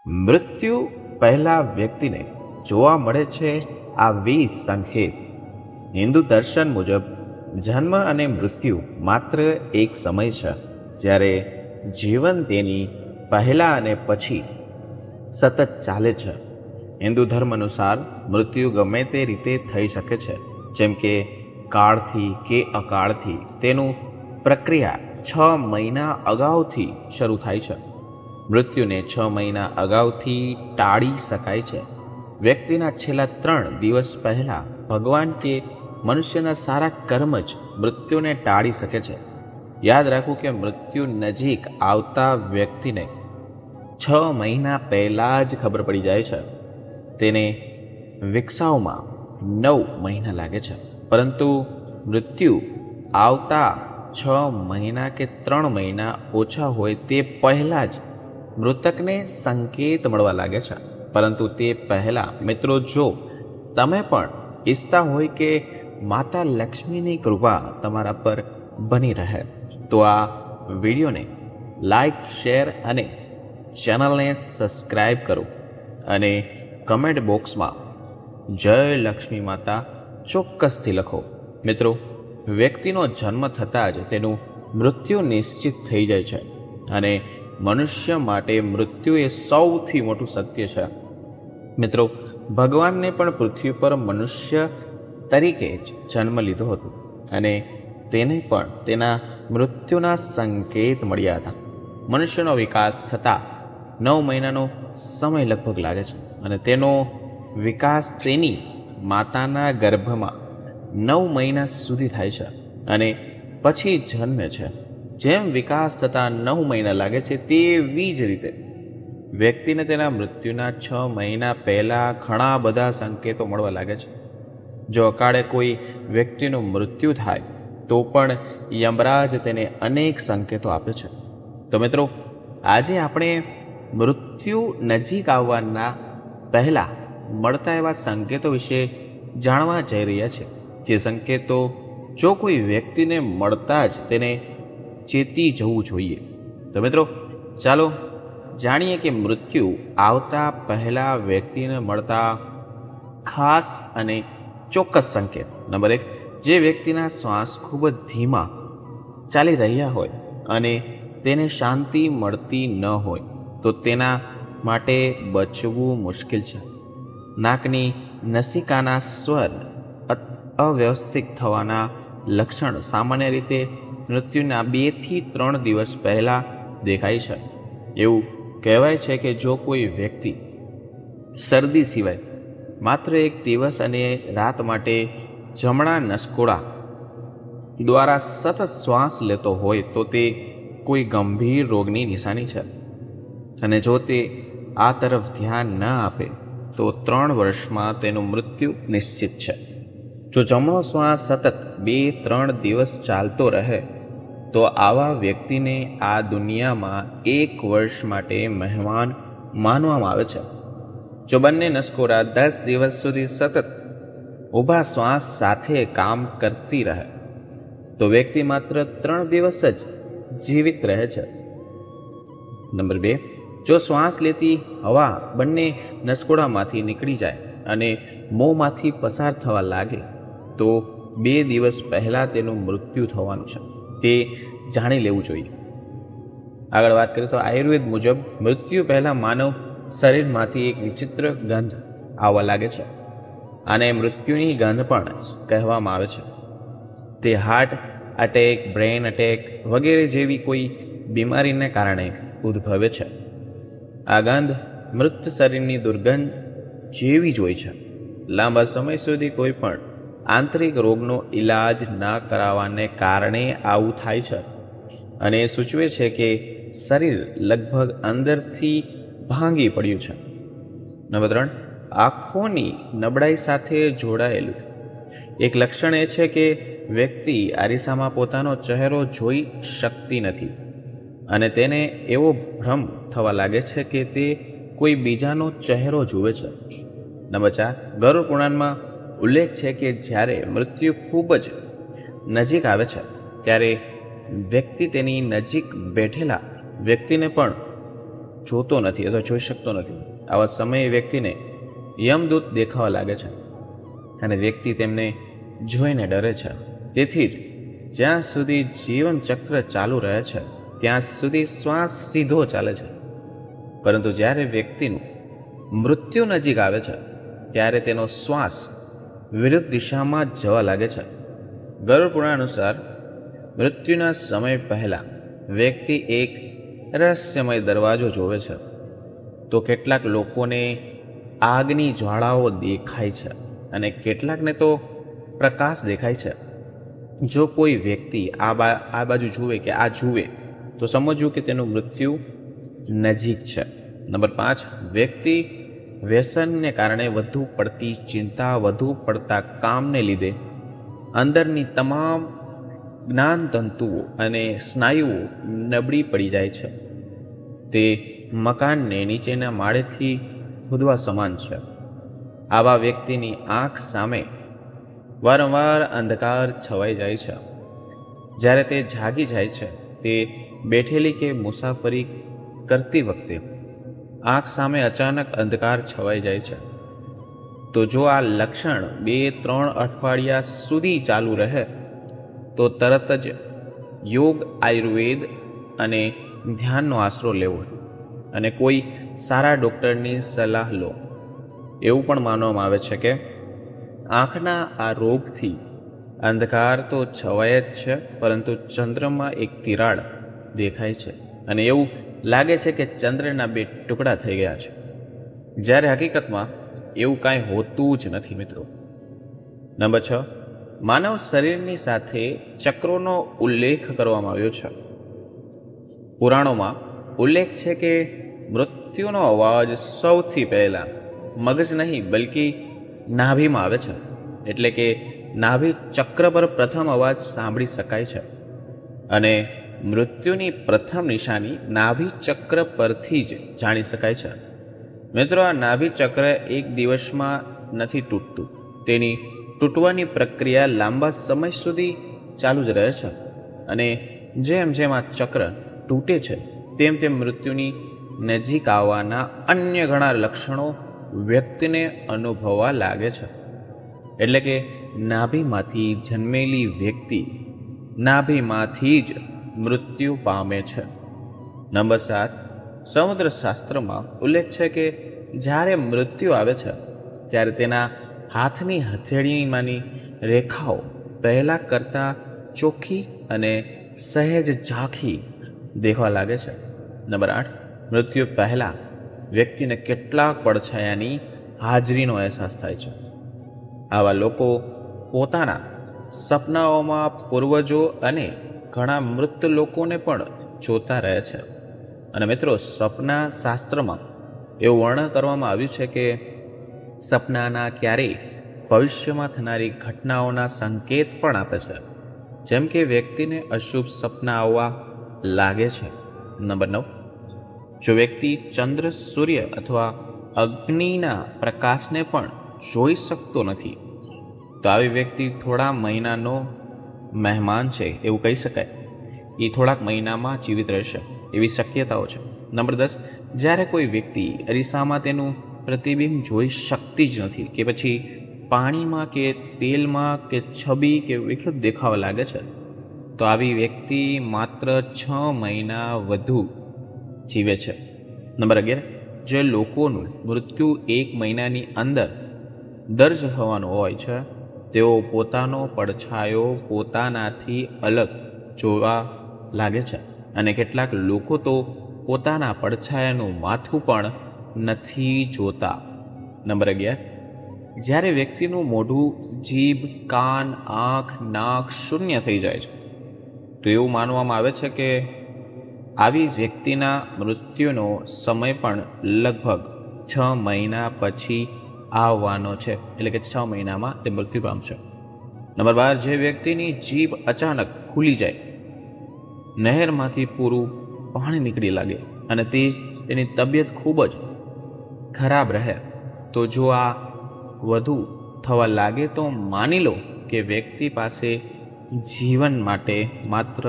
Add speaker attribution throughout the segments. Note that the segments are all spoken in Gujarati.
Speaker 1: મૃત્યુ પહેલા વ્યક્તિને જોવા મળે છે આ 20 સંકેત. હિન્દુ દર્શન મુજબ જન્મ અને મૃત્યુ માત્ર એક સમય છે, જ્યારે જીવન તેની પહેલા અને પછી સતત ચાલે છે. હિન્દુ ધર્મ અનુસાર મૃત્યુ ગમે તે રીતે થઈ શકે છે, જેમ કે કાળથી કે અકાળથી. તેનું પ્રક્રિયા 6 મહિના અગાઉથી શરૂ થાય છે. મૃત્યુને 6 મહિના અગાઉથી ટાળી શકાય છે. વ્યક્તિના છેલ્લા 3 દિવસ પહેલા ભગવાન કે મનુષ્યના સારા કર્મ જ મૃત્યુને ટાળી શકે છે. યાદ રાખવું કે મૃત્યુ નજીક આવતા વ્યક્તિને 6 મહિના પહેલાં જ ખબર પડી જાય છે. તેને વિકસાવમાં 9 મહિના લાગે છે, પરંતુ મૃત્યુ આવતા 6 મહિના કે 3 મહિના ઓછા હોય તે પહેલાં જ મૃતકને સંકેત મળવા લાગે છે. પરંતુ તે પહેલાં મિત્રો, જો તમે પણ ઈચ્છતા હોય કે માતા લક્ષ્મીની કૃપા તમારા પર બની રહે, તો આ વિડીયોને લાઈક, શેર અને ચેનલને સબસ્ક્રાઈબ કરો અને કમેન્ટ બોક્સમાં જય લક્ષ્મી માતા ચોક્કસથી લખો. મિત્રો, વ્યક્તિનો જન્મ થતાં જ તેનું મૃત્યુ નિશ્ચિત થઈ જાય છે, અને મનુષ્ય માટે મૃત્યુ એ સૌથી મોટું સત્ય છે. મિત્રો, ભગવાનને પણ પૃથ્વી પર મનુષ્ય તરીકે જ જન્મ લીધો હતો, અને તેને પણ તેના મૃત્યુના સંકેત મળ્યા હતા. મનુષ્યનો વિકાસ થતાં 9 મહિનાનો સમય લગભગ લાગે છે, અને તેનો વિકાસ તેની માતાના ગર્ભમાં 9 મહિના સુધી થાય છે અને પછી જન્મે છે. જેમ વિકાસ થતાં 9 મહિના લાગે છે, તેવી જ રીતે વ્યક્તિને તેના મૃત્યુના 6 મહિના પહેલાં ઘણા બધા સંકેતો મળવા લાગે છે. જો અકાળે કોઈ વ્યક્તિનું મૃત્યુ થાય તો પણ યમરાજ તેને અનેક સંકેતો આપે છે. તો મિત્રો, આજે આપણે મૃત્યુ નજીક આવવાના પહેલાં મળતા એવા સંકેતો વિશે જાણવા જઈ રહ્યા છે. જે સંકેતો જો કોઈ વ્યક્તિને મળતા જ તેને ચેતી જવું જોઈએ. તો મિત્રો, ચાલો જાણીએ કે મૃત્યુ આવતા પહેલા વ્યક્તિને મળતા ખાસ અને ચોક્કસ સંકેત. નંબર 1, જે વ્યક્તિના શ્વાસ ખૂબ જ ધીમા ચાલી રહ્યા હોય અને તેને શાંતિ મળતી ન હોય, તો તેના માટે બચવું મુશ્કેલ છે. નાકની નસિકાના સ્વર અવ્યવસ્થિત થવાના લક્ષણ સામાન્ય રીતે મૃત્યુના 2 થી 3 દિવસ પહેલાં દેખાય છે. એવું કહેવાય છે કે જો કોઈ વ્યક્તિ શરદી સિવાય માત્ર 1 દિવસ અને રાત માટે જમણા નસકોડા દ્વારા સતત શ્વાસ લેતો હોય, તો તે કોઈ ગંભીર રોગની નિશાની છે. અને જો તે આ તરફ ધ્યાન ન આપે તો 3 વર્ષમાં તેનું મૃત્યુ નિશ્ચિત છે. જો જમણો શ્વાસ સતત 2-3 દિવસ ચાલતો રહે, તો આવા વ્યક્તિને આ દુનિયામાં 1 વર્ષ માટે મહેમાન માનવામાં આવે છે. જો બંને નસકોરા 10 દિવસ સુધી સતત ઊભા શ્વાસ સાથે કામ કરતી રહે, તો વ્યક્તિ માત્ર 3 દિવસ જ જીવિત રહે છે. નંબર 2, જો શ્વાસ લેતી હવા બંને નસકોડામાંથી નીકળી જાય અને મોંમાંથી પસાર થવા લાગે, તો 2 દિવસ પહેલાં તેનું મૃત્યુ થવાનું છે. તે જાણી લેવું જોઈએ. આગળ વાત કરીએ તો આયુર્વેદ મુજબ મૃત્યુ પહેલાં માનવ શરીરમાંથી એક વિચિત્ર ગંધ આવવા લાગે છે. આને મૃત્યુની ગંધ પણ કહેવામાં આવે છે. તે હાર્ટ એટેક, બ્રેઇન એટેક વગેરે જેવી કોઈ બીમારીને કારણે ઉદ્ભવે છે. આ ગંધ મૃત શરીરની દુર્ગંધ જેવી જ હોય છે. લાંબા સમય સુધી કોઈ પણ આંતરિક રોગનો ઈલાજ ન કરાવવાને કારણે આવું થાય છે, અને સૂચવે છે કે શરીર લગભગ અંદરથી ભાંગી પડ્યું છે. નંબર 3, આંખોની નબળાઈ સાથે જોડાયેલું એક લક્ષણ એ છે કે વ્યક્તિ અરીસામાં પોતાનો ચહેરો જોઈ શકતી નથી, અને તેને એવો ભ્રમ થવા લાગે છે કે તે કોઈ બીજાનો ચહેરો જુએ છે. નંબર 4, ગરુડ પુરાણમાં ઉલ્લેખ છે કે જ્યારે મૃત્યુ ખૂબ જ નજીક આવે છે, ત્યારે વ્યક્તિ તેની નજીક બેઠેલા વ્યક્તિને પણ જોતો નથી અથવા જોઈ શકતો નથી. આવા સમયે વ્યક્તિને યમદૂત દેખાવા લાગે છે અને વ્યક્તિ તેમને જોઈને ડરે છે. તેથી જ જ્યાં સુધી જીવન ચક્ર ચાલુ રહે છે ત્યાં સુધી શ્વાસ સીધો ચાલે છે, પરંતુ જ્યારે વ્યક્તિનું મૃત્યુ નજીક આવે છે ત્યારે તેનો શ્વાસ વિરુદ્ધ દિશામાં જવા લાગે છે. ગરુડ પુરાણ અનુસાર મૃત્યુના સમય પહેલાં વ્યક્તિ એક રહસ્યમય દરવાજો જોવે છે, તો કેટલાક લોકોને આગની જ્વાળાઓ દેખાય છે અને કેટલાકને તો પ્રકાશ દેખાય છે. જો કોઈ વ્યક્તિ આ બાજુ જુએ કે આ જુએ તો સમજવું કે તેનું મૃત્યુ નજીક છે. નંબર 5, વ્યક્તિ વ્યસનને કારણે વધુ પડતી ચિંતા, વધુ પડતા કામને લીધે અંદરની તમામ જ્ઞાન તંતુઓ અને સ્નાયુઓ નબળી પડી જાય છે. તે મકાનને નીચેના માળેથી ખોદવા સમાન છે. આવા વ્યક્તિની આંખ સામે વારંવાર અંધકાર છવાઈ જાય છે. જ્યારે તે જાગી જાય છે, તે બેઠેલી કે મુસાફરી કરતી વખતે આંખ સામે અચાનક અંધકાર છવાઈ જાય છે. તો જો આ લક્ષણ 2-3 અઠવાડિયા સુધી ચાલુ રહે તો તરત જ યોગ, આયુર્વેદ અને ધ્યાનનો આશરો લેવો અને કોઈ સારા ડૉક્ટરની સલાહ લો. એવું પણ માનવામાં આવે છે કે આંખના આ રોગથી અંધકાર તો છવાય જ છે, પરંતુ ચંદ્રમાં એક તિરાડ દેખાય છે અને એવું લાગે છે કે ચંદ્રના 2 ટુકડા થઈ ગયા છે, જ્યારે હકીકતમાં એવું કાંઈ હોતું જ નથી. મિત્રો, નંબર 6, માનવ શરીરની સાથે ચક્રોનો ઉલ્લેખ કરવામાં આવ્યો છે. પુરાણોમાં ઉલ્લેખ છે કે મૃત્યુનો અવાજ સૌથી પહેલાં મગજ નહીં બલ્કિ નાભીમાં આવે છે. એટલે કે નાભી ચક્ર પર પ્રથમ અવાજ સાંભળી શકાય છે અને મૃત્યુની પ્રથમ નિશાની નાભી ચક્ર પરથી જ જાણી શકાય છે. મિત્રો, આ નાભી ચક્ર એક દિવસમાં નથી તૂટતું. તેની તૂટવાની પ્રક્રિયા લાંબા સમય સુધી ચાલુ જ રહે છે અને જેમ જેમ આ ચક્ર તૂટે છે તેમ તેમ મૃત્યુની નજીક આવવાના અન્ય ઘણા લક્ષણો વ્યક્તિને અનુભવવા લાગે છે. એટલે કે નાભીમાંથી જન્મેલી વ્યક્તિ નાભીમાંથી જ મૃત્યુ પામે છે. નંબર 7, સમુદ્ર શાસ્ત્રમાં ઉલ્લેખ છે કે જ્યારે મૃત્યુ આવે છે ત્યારે તેના હાથની હથેળીમાંની રેખાઓ પહેલાં કરતાં ચોખ્ખી અને સહેજ ઝાંખી દેખવા લાગે છે. નંબર 8, મૃત્યુ પહેલાં વ્યક્તિને કેટલાક પડછાયાની હાજરીનો અહેસાસ થાય છે. આવા લોકો પોતાના સપનાઓમાં પૂર્વજો અને ઘણા મૃત લોકોને પણ જોતા રહે છે. અને મિત્રો, સપના શાસ્ત્રમાં એવું વર્ણન કરવામાં આવ્યું છે કે સપનાના ક્યારેય ભવિષ્યમાં થનારી ઘટનાઓના સંકેત પણ આપે છે, જેમ કે વ્યક્તિને અશુભ સપના આવવા લાગે છે. નંબર 9, જો વ્યક્તિ ચંદ્ર, સૂર્ય અથવા અગ્નિના પ્રકાશને પણ જોઈ શકતો નથી તો આવી વ્યક્તિ થોડા મહિનાનો મહેમાન છે એવું કહી શકાય. એ થોડાક મહિનામાં જીવિત રહેશે એવી શક્યતાઓ છે. નંબર 10, જ્યારે કોઈ વ્યક્તિ અરીસામાં તેનું પ્રતિબિંબ જોઈ શકતી જ નથી કે પછી પાણીમાં કે તેલમાં કે છબી કે વિકૃત દેખાવા લાગે છે તો આવી વ્યક્તિ માત્ર 6 મહિના વધુ જીવે છે. નંબર 11, જે લોકોનું મૃત્યુ 1 મહિનાની અંદર દર્જ થવાનું હોય છે તેઓ પોતાનો પડછાયો પોતાનાથી અલગ જોવા લાગે છે અને કેટલાક લોકો તો પોતાના પડછાયાનું માથું પણ નથી જોતા. નંબર 11, જ્યારે વ્યક્તિનું મોઢું, જીભ, કાન, આંખ, નાક શૂન્ય થઈ જાય છે તો એવું માનવામાં આવે છે કે આવી વ્યક્તિના મૃત્યુનો સમય પણ લગભગ 6 મહિના પછી આવવાનો છે. એટલે કે 6 મહિનામાં તે મૃત્યુ પામશે. નંબર 12, જે વ્યક્તિની જીભ અચાનક ખુલી જાય, નહેરમાંથી પૂરું પાણી નીકળી લાગે અને તેની તબિયત ખૂબ જ ખરાબ રહે તો જો આ વધુ થવા લાગે તો માની લો કે વ્યક્તિ પાસે જીવન માટે માત્ર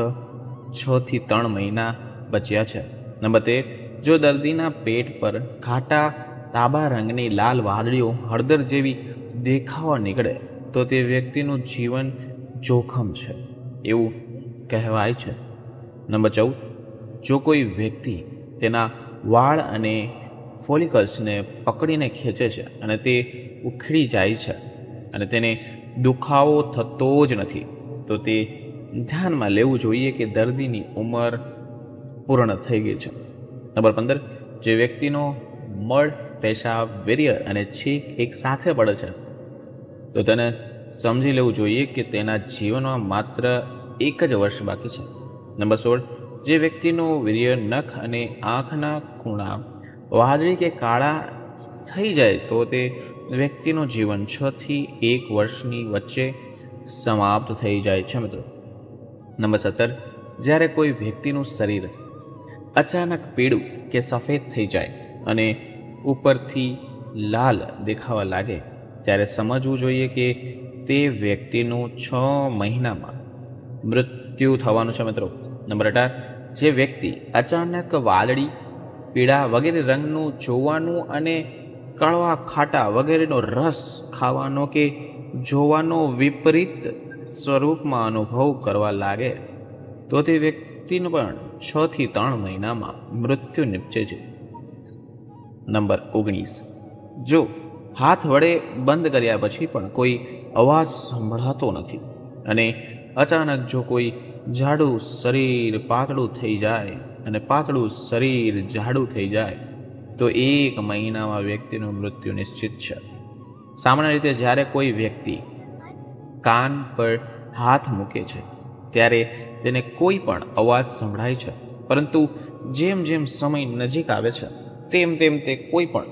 Speaker 1: 6 થી 3 મહિના બચ્યા છે. નંબર 13, જો દર્દીના પેટ પર ઘાટા તાંબા રંગની લાલ વાદળીઓ હળદર જેવી દેખાવા નીકળે તો તે વ્યક્તિનું જીવન જોખમ છે એવું કહેવાય છે. નંબર 14, જો કોઈ વ્યક્તિ તેના વાળ અને ફોલિકલ્સને પકડીને ખેંચે છે અને તે ઉખડી જાય છે અને તેને દુખાવો થતો જ નથી તો તે ધ્યાનમાં લેવું જોઈએ કે દર્દીની ઉંમર પૂર્ણ થઈ ગઈ છે. નંબર 15, જે વ્યક્તિનો મળ, પેશાબ, વીર્ય અને છીંક એક સાથે પડે છે તો તેને સમજી લેવું જોઈએ કે તેના જીવનમાં માત્ર 1 જ વર્ષ બાકી છે. નંબર 16, જે વ્યક્તિનું વીર્ય, નખ અને આંખના ખૂણા વાદળી કે કાળા થઈ જાય તો તે વ્યક્તિનું જીવન 6 થી 1 વર્ષની વચ્ચે સમાપ્ત થઈ જાય છે મિત્રો. નંબર 17, જ્યારે કોઈ વ્યક્તિનું શરીર અચાનક પીળું કે સફેદ થઈ જાય અને ઉપરથી લાલ દેખાવા લાગે ત્યારે સમજવું જોઈએ કે તે વ્યક્તિનું 6 મહિનામાં મૃત્યુ થવાનું છે મિત્રો. નંબર 18, જે વ્યક્તિ અચાનક વાદળી, પીળા વગેરે રંગનું જોવાનું અને કડવા, ખાટા વગેરેનો રસ ખાવાનો કે જોવાનો વિપરીત સ્વરૂપમાં અનુભવ કરવા લાગે તો તે વ્યક્તિનું પણ 6 થી 3 મહિનામાં મૃત્યુ નિપજે છે. નંબર 19, જો હાથ વડે બંધ કર્યા પછી પણ કોઈ અવાજ સંભળાતો નથી અને અચાનક જો કોઈ જાડું શરીર પાતળું થઈ જાય અને પાતળું શરીર જાડું થઈ જાય તો 1 મહિનામાં વ્યક્તિનું મૃત્યુ નિશ્ચિત છે. સામાન્ય રીતે જ્યારે કોઈ વ્યક્તિ કાન પર હાથ મૂકે છે ત્યારે તેને કોઈ પણ અવાજ સંભળાય છે, પરંતુ જેમ જેમ સમય નજીક આવે છે તેમ તેમ તે કોઈ પણ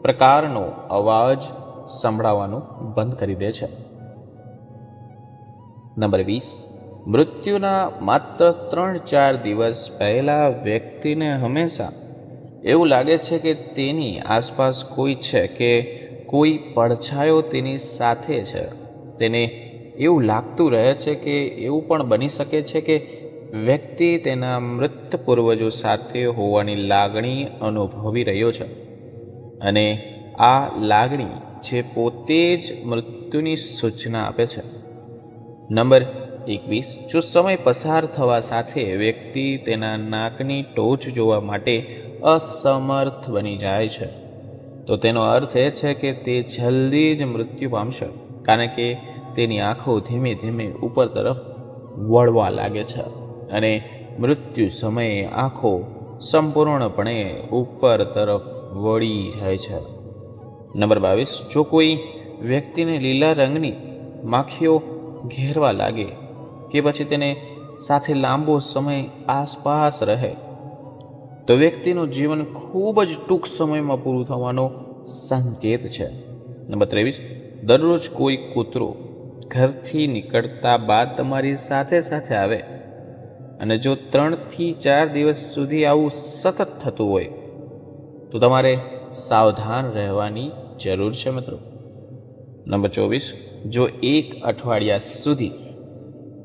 Speaker 1: પ્રકારનો અવાજ સંભળાવવાનું બંધ કરી દે છે. નંબર 20, મૃત્યુના માત્ર 3-4 દિવસ પહેલા વ્યક્તિને હંમેશા એવું લાગે છે કે તેની આસપાસ કોઈ છે કે કોઈ પડછાયો તેની સાથે છે. તેને એવું લાગતું રહે છે કે એવું પણ બની શકે છે કે વ્યક્તિ તેના મૃત પૂર્વજો સાથે હોવાની લાગણી અનુભવી રહ્યો છે અને આ લાગણી જે પોતે જ મૃત્યુની સૂચના આપે છે. નંબર 21, જો સમય પસાર થવા સાથે વ્યક્તિ તેના નાકની ટોચ જોવા માટે અસમર્થ બની જાય છે તો તેનો અર્થ એ છે કે તે જલ્દી જ મૃત્યુ પામશે, કારણ કે તેની આંખો ધીમે ધીમે ઉપર તરફ વળવા લાગે છે અને મૃત્યુ સમયે આંખો સંપૂર્ણપણે ઉપર તરફ વળી જાય છે. નંબર 22, જો કોઈ વ્યક્તિને લીલા રંગની માખીઓ ઘેરવા લાગે કે પછી તેને સાથે લાંબો સમય આસપાસ રહે તો વ્યક્તિનું જીવન ખૂબ જ ટૂંક સમયમાં પૂરું થવાનો સંકેત છે. નંબર 23, દરરોજ કોઈ કૂતરો ઘરથી નીકળતા બાદ તમારી સાથે સાથે આવે અને જો 3 થી 4 દિવસ સુધી આવું સતત થતું હોય તો તમારે સાવધાન રહેવાની જરૂર છે મિત્રો. નંબર 24, જો 1 અઠવાડિયા સુધી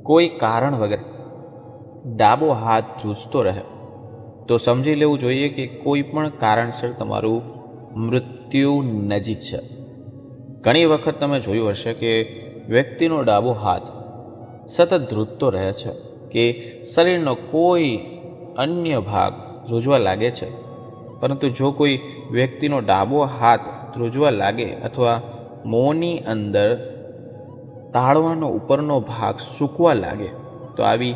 Speaker 1: કોઈ કારણ વગર ડાબો હાથ ધ્રુજતો રહે તો સમજી લેવું જોઈએ કે કોઈ પણ કારણસર તમારું મૃત્યુ નજીક છે. ઘણી વખત તમે જોયું હશે કે વ્યક્તિનો ડાબો હાથ સતત ધ્રુજતો રહે છે કે શરીરનો કોઈ અન્ય ભાગ ધ્રુજવા લાગે છે, પરંતુ જો કોઈ વ્યક્તિનો ડાબો હાથ ધ્રુજવા લાગે અથવા મોંની અંદર તાળવાનો ઉપરનો ભાગ સૂકવા લાગે તો આવી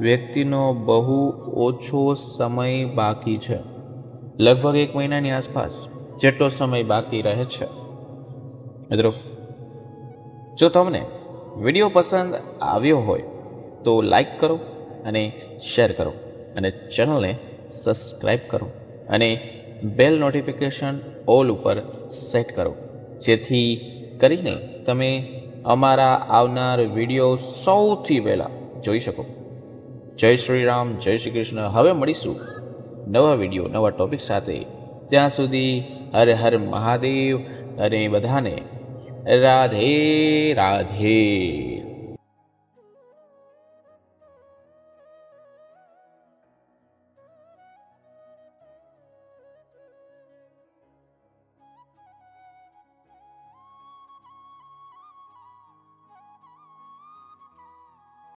Speaker 1: વ્યક્તિનો બહુ ઓછો સમય બાકી છે. લગભગ 1 મહિનાની આસપાસ જેટલો સમય બાકી રહે છે. મિત્રો, જો તમને વિડીયો પસંદ આવ્યો હોય તો લાઈક કરો અને શેર કરો અને ચેનલને સબસ્ક્રાઈબ કરો અને બેલ નોટિફિકેશન ઓલ ઉપર સેટ કરો, જેથી કરીને તમે અમારા આવનાર વિડીયો સૌથી પહેલાં જોઈ શકો. જય શ્રી રામ, જય શ્રી કૃષ્ણ. હવે મળીશું નવા વિડીયો, નવા ટોપિક સાથે. ત્યાં સુધી હર હર મહાદેવ અને બધાને રાધે રાધે.